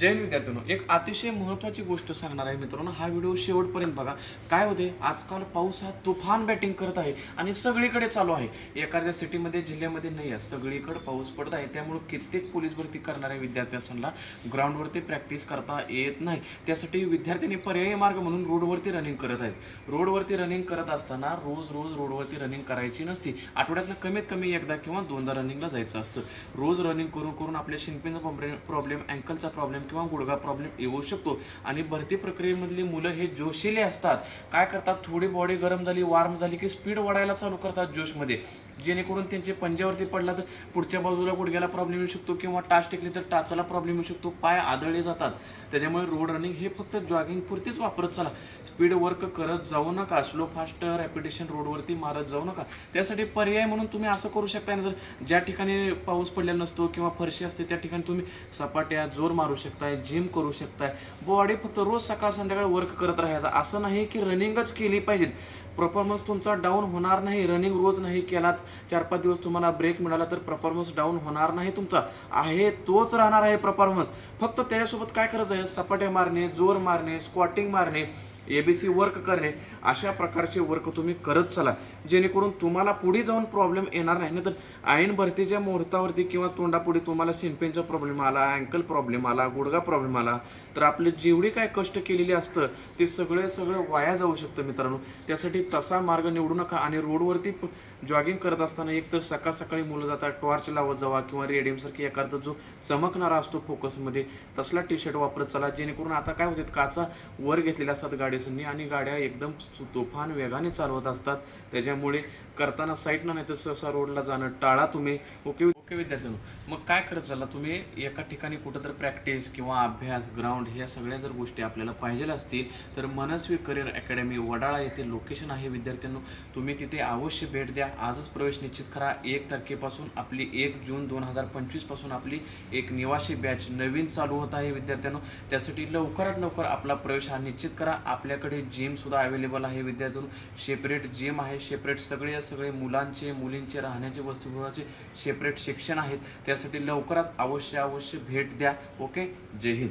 जैन विद्यार्थ्यांनो, एक अतिशय महत्त्वाची गोष्ट सांगणार आहे मित्रांनो. हा व्हिडिओ शेवटपर्यंत बघा. काय होते, आजकाल पाऊस हा तुफान बॅटिंग करत आहे आणि सगळीकडे चालू आहे. एखाद्या सिटीमध्ये जिल्ह्यामध्ये नाही आहे, सगळीकडे पाऊस पडत आहे. त्यामुळे कित्येक पोलीस भरती करणाऱ्या विद्यार्थ्यांना ग्राउंडवरती प्रॅक्टिस करता येत नाही. त्यासाठी विद्यार्थ्यांनी पर्यायी मार्ग म्हणून रोडवरती रनिंग करत आहेत. रोडवरती रनिंग करत असताना रोज रोडवरती रनिंग करायची नसती. आठवड्यातनं कमीत कमी एकदा किंवा दोनदा रनिंगला जायचं असतं. रोज रनिंग करून करून आपल्या शिंपीचा प्रॉब्लेम, अँकलचा प्रॉब्लेम किंवा गुडघा प्रॉब्लेम येऊ शकतो. आणि भरती प्रक्रियेमधली मुलं हे जोशिले असतात. काय करतात, थोडी बॉडी गरम झाली, वार्म झाली की स्पीड वाढायला चालू करतात जोशमध्ये, जेणेकरून त्यांचे पंजावरती पडला तर पुढच्या बाजूला गुडघ्याला प्रॉब्लेम येऊ शकतो किंवा टाच टेकली तर टाचाला प्रॉब्लेम येऊ शकतो, पाय आदळले जातात. त्याच्यामुळे रोड रनिंग हे फक्त जॉगिंग पुरतीच वापरत चला. स्पीड वर्क करत जाऊ नका, स्लो फास्ट रॅपिटेशन रोडवरती मारत जाऊ नका. त्यासाठी पर्याय म्हणून तुम्ही असं करू शकता, नंतर ज्या ठिकाणी पाऊस पडलेला नसतो किंवा फरशी असते त्या ठिकाणी तुम्ही सपाट्या जोर मारू शकताय, जिम करू शकताय. बॉडी फक्त रोज सकाळ संध्याकाळ वर्क करत राहायचं. असं नाही की रनिंगच केली पाहिजे. परफॉर्मन्स तुमचा डाऊन होणार नाही. रनिंग रोज नाही केलात, 4-5 दिवस तुम्हाला ब्रेक मिळाला तर परफॉर्मन्स डाऊन होणार नाही. तुमचा आहे तोच राहणार आहे परफॉर्मन्स. फक्त त्याच्यासोबत काय करायचं आहे, सपाट्या मारणे, जोर मारणे, स्क्वॉटिंग मारणे, ABC वर्क करणे, अशा प्रकारचे वर्क तुम्ही करत चला, जेणेकरून तुम्हाला पुढे जाऊन प्रॉब्लेम येणार नाही. नाहीतर ऐन भरतीच्या मुहूर्तावरती किंवा तोंडापुढे तुम्हाला शिंपेंचा प्रॉब्लेम आला, अँकल प्रॉब्लेम आला, गुडघा प्रॉब्लेम आला तर आपले जेवढी काय कष्ट केलेले असतं ते सगळं वाया जाऊ शकतं मित्रांनो. त्यासाठी तसा मार्ग निवडू नका. आणि रोडवरती जॉगिंग करत असताना एक तर सकाळ सकाळी मुलं जातात, टॉर्च लावत जावा किंवा रेडियमसारखी एखादा जो चमकणारा असतो फोकसमध्ये तसला टी-शर्ट वापरत चला, जेणेकरून आता काय होते, काचा वर घेतलेल्या असतात गाडीसनी आणि गाड्या एकदम तुफान वेगाने चालवत असतात. त्याच्यामुळे करताना साईडनं नाही तर सहसा रोडला जाणं टाळा तुम्ही. ओके विद्यार्थ्यांनो, मग काय करत चला, तुम्ही एका ठिकाणी कुठं तर प्रॅक्टिस किंवा अभ्यास, ग्राउंड ह्या सगळ्या जर गोष्टी आपल्याला पाहिजे असतील तर मनस्वी करिअर अकॅडमी वडाळा येथे लोकेशन आहे. विद्यार्थ्यांनो, तुम्ही तिथे अवश्य भेट द्या. आजच प्रवेश निश्चित करा. 1 तारखेपासून आपली 1 जून 2025 पासून आपली एक निवासी बॅच नवीन चालू होत आहे विद्यार्थ्यांनो. त्यासाठी लवकरात लवकर आपला प्रवेश हा निश्चित करा. आपल्याकडे जिम सुद्धा अवेलेबल आहे विद्यार्थ्यांनो. सेपरेट जिम आहे, सेपरेट सगळे मुलांचे मुलींचे राहण्याचे वसतिगृहाचे सेपरेट सेक्शन आहेत. त्यासाठी लवकरात अवश्य भेट द्या. ओके, जय हिंद.